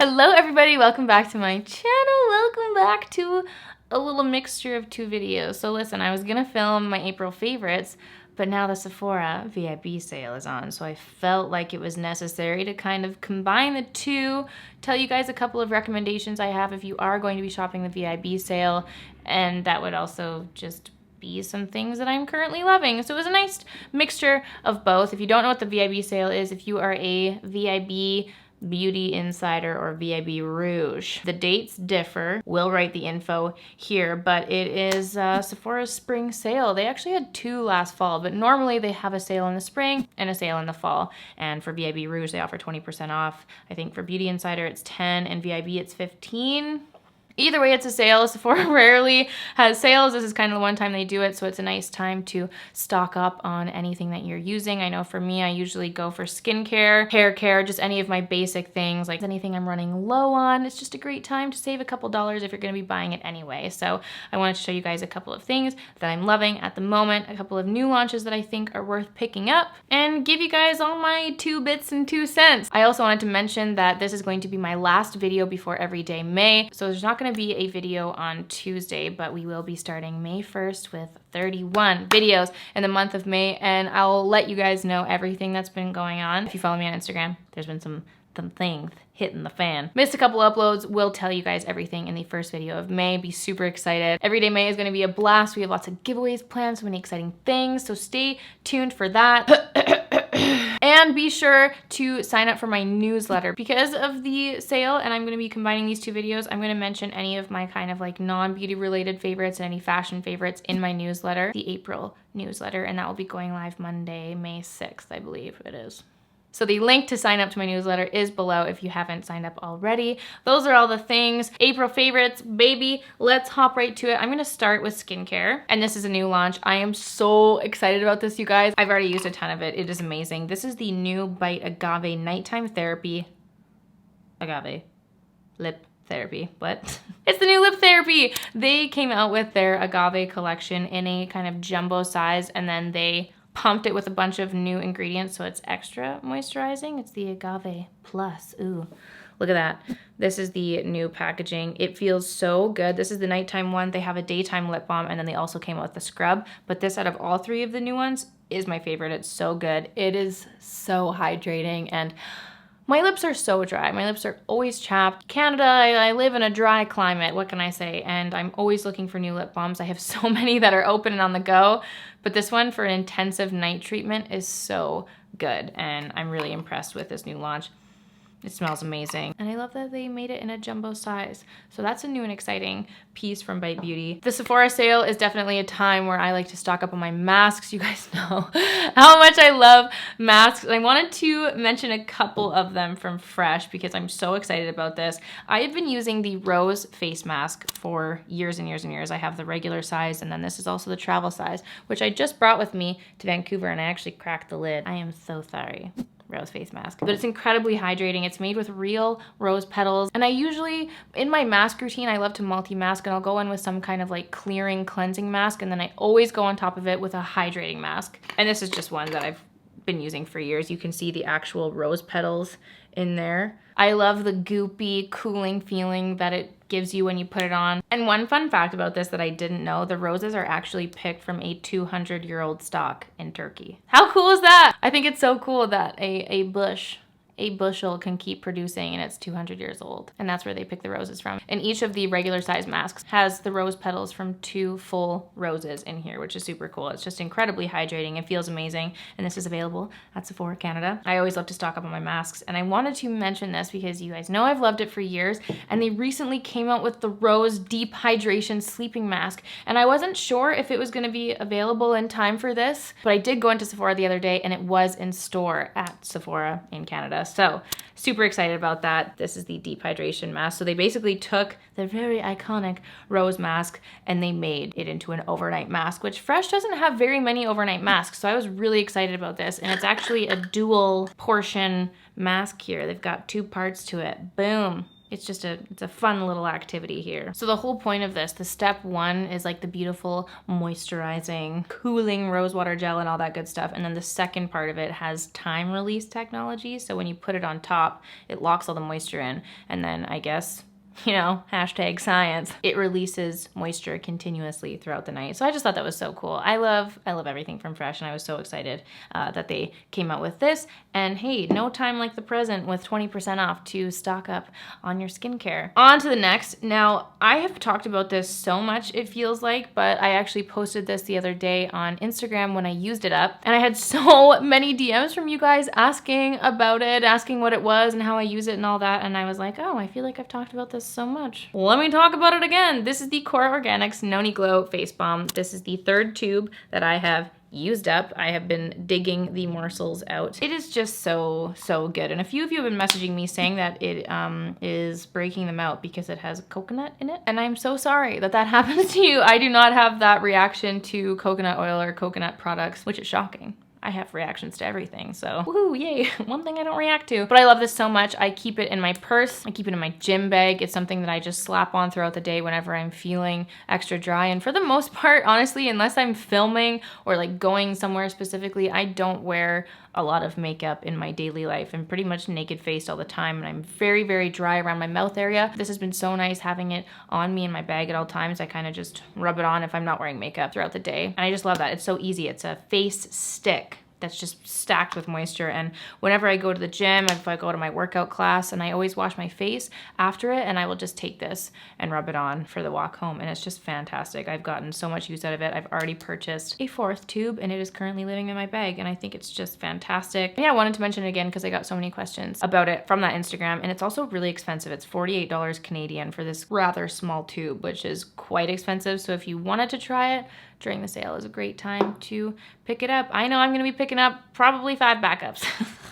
Hello everybody, welcome back to my channel. Welcome back to a little mixture of two videos. So listen, I was gonna film my April favorites, but now the Sephora VIB sale is on, so I felt like it was necessary to kind of combine the two, tell you guys a couple of recommendations I have if you are going to be shopping the VIB sale, and that would also just be some things that I'm currently loving. So it was a nice mixture of both. If you don't know what the VIB sale is, if you are a VIB Beauty Insider or VIB Rouge, the dates differ. We'll write the info here, but it is Sephora's spring sale. They actually had two last fall, but normally they have a sale in the spring and a sale in the fall. And for VIB Rouge, they offer 20% off. I think for Beauty Insider, it's 10, and VIB, it's 15. Either way, it's a sale. Sephora rarely has sales. This is kind of the one time they do it, so it's a nice time to stock up on anything that you're using. I know for me, I usually go for skincare, hair care, just any of my basic things, like anything I'm running low on. It's just a great time to save a couple dollars if you're going to be buying it anyway. So I wanted to show you guys a couple of things that I'm loving at the moment, a couple of new launches that I think are worth picking up, and give you guys all my 2 bits and 2 cents. I also wanted to mention that this is going to be my last video before Everyday May, so there's not going to be a video on Tuesday, but we will be starting May 1st with 31 videos in the month of May, and I'll let you guys know everything that's been going on. If you follow me on Instagram, there's been some things hitting the fan. Missed a couple uploads, we'll tell you guys everything in the first video of May. Be super excited. Everyday May is gonna be a blast. We have lots of giveaways planned, so many exciting things, so stay tuned for that. And be sure to sign up for my newsletter. Because of the sale, and I'm gonna be combining these two videos, I'm gonna mention any of my kind of like non-beauty related favorites and any fashion favorites in my newsletter, the April newsletter, and that will be going live Monday, May 6th, I believe it is. So the link to sign up to my newsletter is below if you haven't signed up already. Those are all the things. April favorites, baby, let's hop right to it. I'm gonna start with skincare, and this is a new launch. I am so excited about this, you guys. I've already used a ton of it. It is amazing. This is the new Bite Agave Nighttime Therapy. Agave. Lip therapy. What? It's the new lip therapy. They came out with their Agave collection in a kind of jumbo size, and then they pumped it with a bunch of new ingredients, so it's extra moisturizing. It's the Agave Plus. Ooh, look at that. This is the new packaging. It feels so good. This is the nighttime one. They have a daytime lip balm, and then they also came out with the scrub. But this, out of all 3 of the new ones, is my favorite. It's so good. It is so hydrating, and my lips are so dry. My lips are always chapped. Canada, I live in a dry climate, what can I say? And I'm always looking for new lip balms. I have so many that are open and on the go, but this one for an intensive night treatment is so good, and I'm really impressed with this new launch. It smells amazing. And I love that they made it in a jumbo size. So that's a new and exciting piece from Bite Beauty. The Sephora sale is definitely a time where I like to stock up on my masks. You guys know how much I love masks. And I wanted to mention a couple of them from Fresh because I'm so excited about this. I have been using the Rose face mask for years and years and years. I have the regular size, and then this is also the travel size, which I just brought with me to Vancouver, and I actually cracked the lid. I am so sorry. Rose face mask, but it's incredibly hydrating. It's made with real rose petals, and I usually, in my mask routine, I love to multi-mask, and I'll go in with some kind of like clearing cleansing mask, and then I always go on top of it with a hydrating mask. And this is just one that I've been using for years. You can see the actual rose petals in there. I love the goopy, cooling feeling that it gives you when you put it on. And one fun fact about this that I didn't know, the roses are actually picked from a 200-year-old stock in Turkey. How cool is that? I think it's so cool that a bushel can keep producing and it's 200 years old. And that's where they pick the roses from. And each of the regular size masks has the rose petals from 2 full roses in here, which is super cool. It's just incredibly hydrating. It feels amazing. And this is available at Sephora Canada. I always love to stock up on my masks. And I wanted to mention this because you guys know I've loved it for years. And they recently came out with the Rose Deep Hydration Sleeping Mask. And I wasn't sure if it was gonna be available in time for this, but I did go into Sephora the other day and it was in store at Sephora in Canada. So super excited about that. This is the deep hydration mask. So they basically took the very iconic rose mask and they made it into an overnight mask, which Fresh doesn't have very many overnight masks. So I was really excited about this. And it's actually a dual portion mask here. They've got 2 parts to it. Boom. it's just it's a fun little activity here. So the whole point of this, the step one is like the beautiful moisturizing, cooling rosewater gel and all that good stuff. And then the second part of it has time release technology. So when you put it on top, it locks all the moisture in. And then I guess, you know, hashtag science, it releases moisture continuously throughout the night. So I just thought that was so cool. I love everything from Fresh, and I was so excited that they came out with this. And hey, no time like the present with 20% off to stock up on your skincare. On to the next. Now, I have talked about this so much, it feels like, but I actually posted this the other day on Instagram when I used it up, and I had so many DMs from you guys asking about it, asking what it was and how I use it and all that, and I was like, oh, I feel like I've talked about this so much. Let me talk about it again. This is the Kora Organics Noni Glow Face Balm. This is the third tube that I have used up. I have been digging the morsels out. It is just so good. And a few of you have been messaging me saying that it is breaking them out because it has coconut in it. And I'm so sorry that that happens to you. I do not have that reaction to coconut oil or coconut products, which is shocking. I have reactions to everything, so woohoo, yay. One thing I don't react to. But I love this so much. I keep it in my purse. I keep it in my gym bag. It's something that I just slap on throughout the day whenever I'm feeling extra dry. And for the most part, honestly, unless I'm filming or like going somewhere specifically, I don't wear a lot of makeup in my daily life. I'm pretty much naked faced all the time, and I'm very dry around my mouth area. This has been so nice having it on me in my bag at all times. I kind of just rub it on if I'm not wearing makeup throughout the day. And I just love that. It's so easy. It's a face stick that's just stacked with moisture. And whenever I go to the gym, if I go to my workout class, and I always wash my face after it, and I will just take this and rub it on for the walk home. And it's just fantastic. I've gotten so much use out of it. I've already purchased a fourth tube, and it is currently living in my bag. And I think it's just fantastic. And yeah, I wanted to mention it again because I got so many questions about it from that Instagram. And it's also really expensive. It's $48 Canadian for this rather small tube, which is quite expensive. So if you wanted to try it during the sale, is a great time to pick it up. I know I'm gonna be picking up probably 5 backups.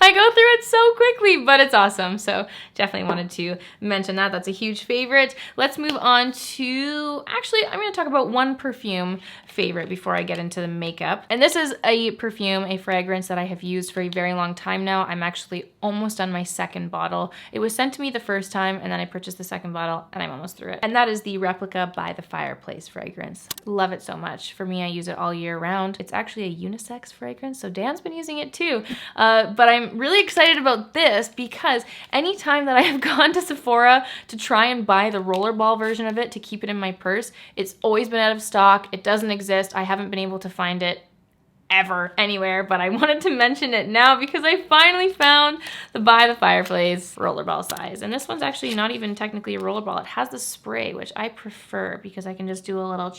I go through it so quickly, but it's awesome. So definitely wanted to mention that. That's a huge favorite. Let's move on to, actually, I'm gonna talk about one perfume favorite before I get into the makeup. And this is a perfume, a fragrance that I have used for a very long time now. I'm actually almost on my second bottle. It was sent to me the first time, and then I purchased the second bottle, and I'm almost through it. And that is the Replica by the Fireplace fragrance. Love it so much. For me, I use it all year round. It's actually a unisex fragrance, so Dan's been using it too. But I'm really excited about this because anytime that I have gone to Sephora to try and buy the rollerball version of it to keep it in my purse, it's always been out of stock. It doesn't exist. I haven't been able to find it ever anywhere, but I wanted to mention it now because I finally found the By the Fireplace rollerball size. And this one's actually not even technically a rollerball. It has the spray, which I prefer because I can just do a little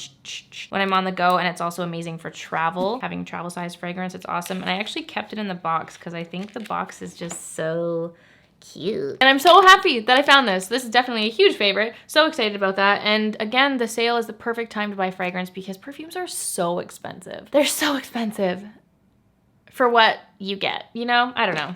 when I'm on the go, and it's also amazing for travel. Having travel size fragrance, it's awesome. And I actually kept it in the box because I think the box is just so cute. And I'm so happy that I found this. This is definitely a huge favorite. So excited about that. And again, the sale is the perfect time to buy fragrance because perfumes are so expensive. They're so expensive for what you get, you know? I don't know.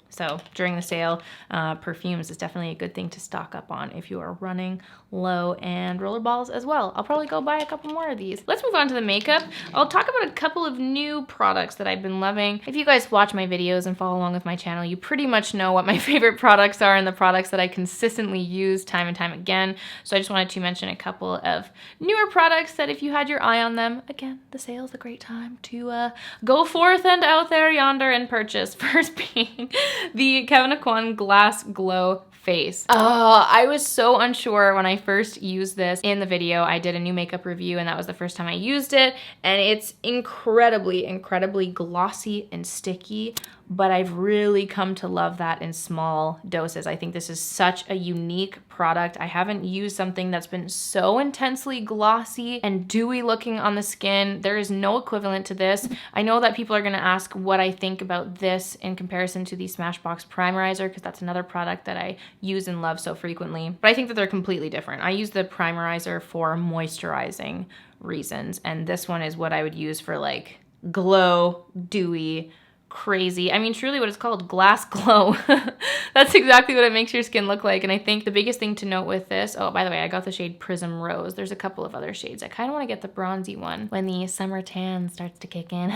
So during the sale, perfumes is definitely a good thing to stock up on if you are running low, and rollerballs as well. I'll probably go buy a couple more of these. Let's move on to the makeup. I'll talk about a couple of new products that I've been loving. If you guys watch my videos and follow along with my channel, you pretty much know what my favorite products are and the products that I consistently use time and time again. So I just wanted to mention a couple of newer products that if you had your eye on them, again, the sale is a great time to go forth and out there yonder and purchase. First being the Kevyn Aucoin Glass Glow Face. I was so unsure when I first used this in the video. I did a new makeup review and that was the first time I used it, and it's incredibly glossy and sticky, but I've really come to love that in small doses. I think this is such a unique product. I haven't used something that's been so intensely glossy and dewy looking on the skin. There is no equivalent to this. I know that people are gonna ask what I think about this in comparison to the Smashbox Primerizer, because that's another product that I use and love so frequently. But I think that they're completely different. I use the Primerizer for moisturizing reasons, and this one is what I would use for like glow, dewy, crazy. I mean, truly what it's called, glass glow. That's exactly what it makes your skin look like. And I think the biggest thing to note with this, oh, by the way, I got the shade Prism Rose. There's a couple of other shades. I kind of want to get the bronzy one when the summer tan starts to kick in.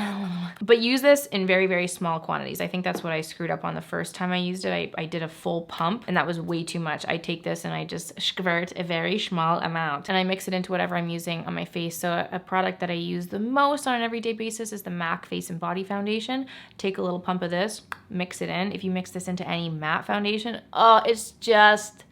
But use this in very, very small quantities. I think that's what I screwed up on the first time I used it. I did a full pump and that was way too much. I take this and I just squirt a very small amount and I mix it into whatever I'm using on my face. So a product that I use the most on an everyday basis is the MAC Face and Body Foundation. Take a little pump of this, mix it in. If you mix this into any matte foundation, oh, it's just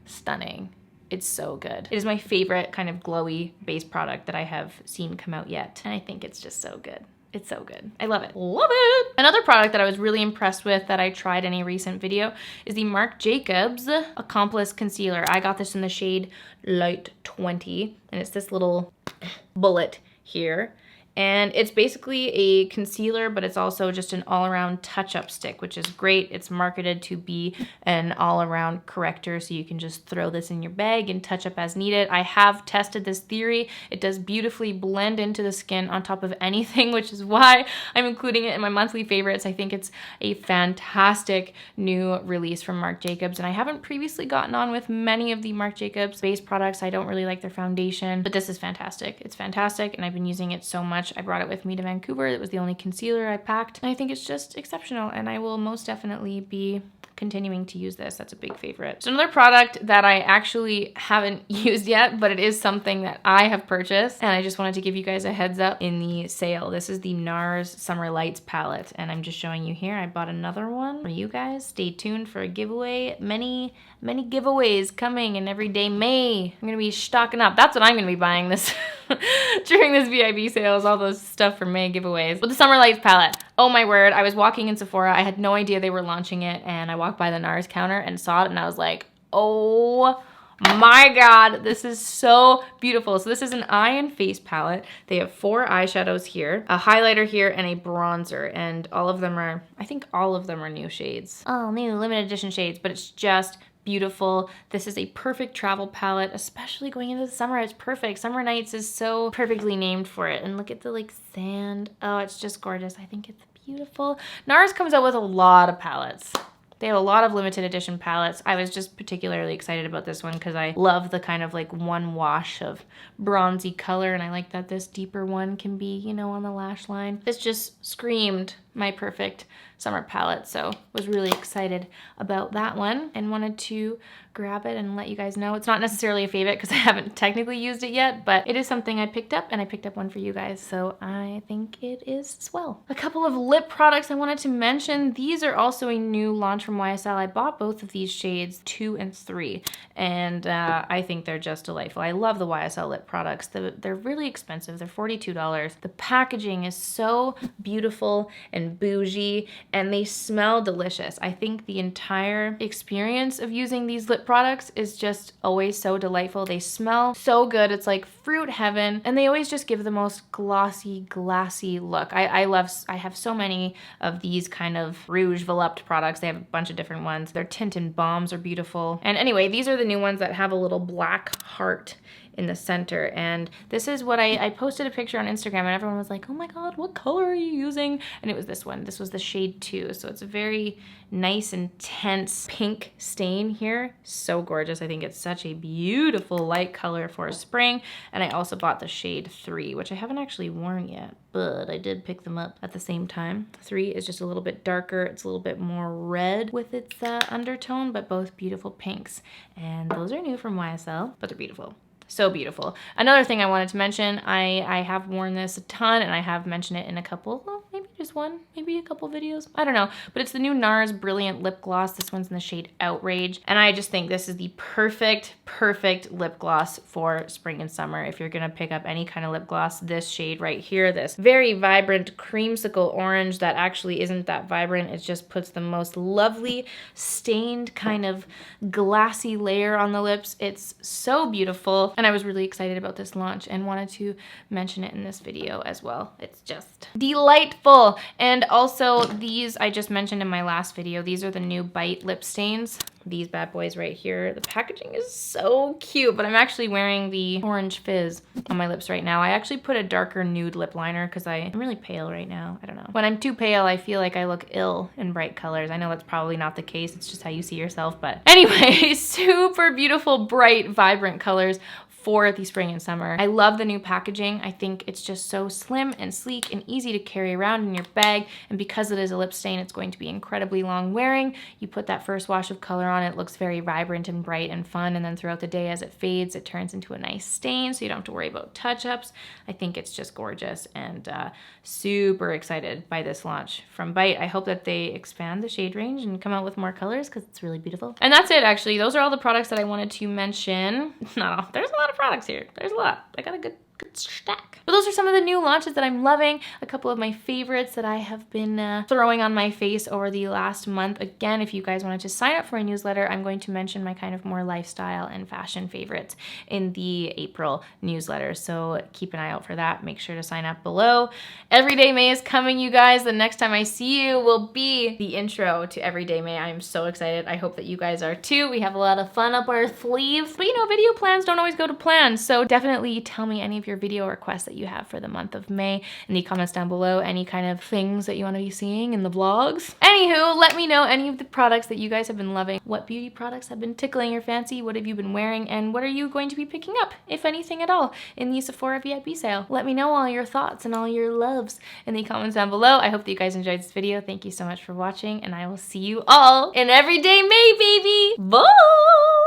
stunning. It's so good. It is my favorite kind of glowy base product that I have seen come out yet. And I think it's just so good. It's so good. I love it. Love it. Another product that I was really impressed with that I tried in a recent video is the Marc Jacobs Accomplice Concealer. I got this in the shade Light 20 and it's this little bullet here. And it's basically a concealer, but it's also just an all-around touch-up stick, which is great. It's marketed to be an all-around corrector, so you can just throw this in your bag and touch up as needed. I have tested this theory. It does beautifully blend into the skin on top of anything, which is why I'm including it in my monthly favorites. I think it's a fantastic new release from Marc Jacobs, and I haven't previously gotten on with many of the Marc Jacobs base products. I don't really like their foundation, but this is fantastic. It's fantastic, and I've been using it so much. I brought it with me to Vancouver. It was the only concealer I packed. And I think it's just exceptional and I will most definitely be continuing to use this. That's a big favorite. So another product that I actually haven't used yet, but it is something that I have purchased and I just wanted to give you guys a heads up in the sale. This is the NARS Summer Lights palette and I'm just showing you here. I bought another one for you guys. Stay tuned for a giveaway. Many giveaways coming in everyday May. I'm gonna be stocking up. That's what I'm gonna be buying this during this VIB sales, all those stuff for May giveaways. But the Summer Lights palette, oh my word, I was walking in Sephora. I had no idea they were launching it and I walked by the NARS counter and saw it and I was like, oh my God, this is so beautiful. So this is an eye and face palette. They have 4 eyeshadows here, a highlighter here, and a bronzer. And all of them are, I think all of them are new shades. Oh, maybe limited edition shades, but it's just beautiful. This is a perfect travel palette, especially going into the summer. It's perfect. Summer Nights is so perfectly named for it. And look at the like sand. Oh, it's just gorgeous. I think it's beautiful. NARS comes out with a lot of palettes. They have a lot of limited edition palettes. I was just particularly excited about this one because I love the kind of like one wash of bronzy color and I like that this deeper one can be, you know, on the lash line. This just screamed my perfect summer palette, so was really excited about that one and wanted to grab it and let you guys know. It's not necessarily a favorite because I haven't technically used it yet, but it is something I picked up and I picked up one for you guys, so I think it is swell. A couple of lip products I wanted to mention. These are also a new launch from YSL. I bought both of these shades 2 and 3 and I think they're just delightful. I love the YSL lip products. They're really expensive. They're $42. The packaging is so beautiful and bougie and they smell delicious. I think the entire experience of using these lip products is just always so delightful. They smell so good. It's like fruit heaven and they always just give the most glossy, glassy look. I have so many of these kind of rouge volupte products. They have a bunch of different ones. Their tint and balms are beautiful. And anyway, these are the new ones that have a little black heart in the center. And this is what I posted a picture on Instagram and everyone was like, oh my God, what color are you using? And it was this one. This was the shade 2. So it's a very nice, intense pink stain here. So gorgeous. I think it's such a beautiful light color for spring. And I also bought the shade 3, which I haven't actually worn yet, but I did pick them up at the same time. 3 is just a little bit darker. It's a little bit more red with its undertone, but both beautiful pinks. And those are new from YSL, but they're beautiful. So beautiful. Another thing I wanted to mention, I have worn this a ton and I have mentioned it in a couple, well, maybe just one, maybe a couple videos, I don't know, but it's the new NARS Brilliant Lip Gloss. This one's in the shade Outrage. And I just think this is the perfect lip gloss for spring and summer. If you're gonna pick up any kind of lip gloss, this shade right here, this very vibrant creamsicle orange that actually isn't that vibrant. It just puts the most lovely stained kind of glassy layer on the lips. It's so beautiful. And I was really excited about this launch and wanted to mention it in this video as well. It's just delightful. beautiful. And also these I just mentioned in my last video. These are the new Bite lip stains. These bad boys right here. The packaging is so cute, but I'm actually wearing the Orange Fizz on my lips right now. I actually put a darker nude lip liner because I'm really pale right now. I don't know. When I'm too pale, I feel like I look ill in bright colors. I know that's probably not the case. It's just how you see yourself. But anyway, super beautiful, bright, vibrant colors for the spring and summer. I love the new packaging. I think it's just so slim and sleek and easy to carry around in your bag. And because it is a lip stain, it's going to be incredibly long wearing. You put that first wash of color on, it looks very vibrant and bright and fun. And then throughout the day as it fades, it turns into a nice stain, so you don't have to worry about touch-ups. I think it's just gorgeous, and super excited by this launch from Bite. I hope that they expand the shade range and come out with more colors because it's really beautiful. And that's it, actually. Those are all the products that I wanted to mention. Not all. There's a lot of products here. There's a lot. I got a good stack. But those are some of the new launches that I'm loving. A couple of my favorites that I have been throwing on my face over the last month. Again, if you guys wanted to sign up for my newsletter, I'm going to mention my kind of more lifestyle and fashion favorites in the April newsletter. So keep an eye out for that. Make sure to sign up below. Everyday May is coming, you guys. The next time I see you will be the intro to Everyday May. I am so excited. I hope that you guys are too. We have a lot of fun up our sleeves. But you know, video plans don't always go to plan. So definitely tell me any of your video requests that you have for the month of May in the comments down below. Any kind of things that you want to be seeing in the vlogs. Anywho, let me know any of the products that you guys have been loving. What beauty products have been tickling your fancy? What have you been wearing? And what are you going to be picking up, if anything at all, in the Sephora VIB sale? Let me know all your thoughts and all your loves in the comments down below. I hope that you guys enjoyed this video. Thank you so much for watching, and I will see you all in Everyday May, baby! Bye!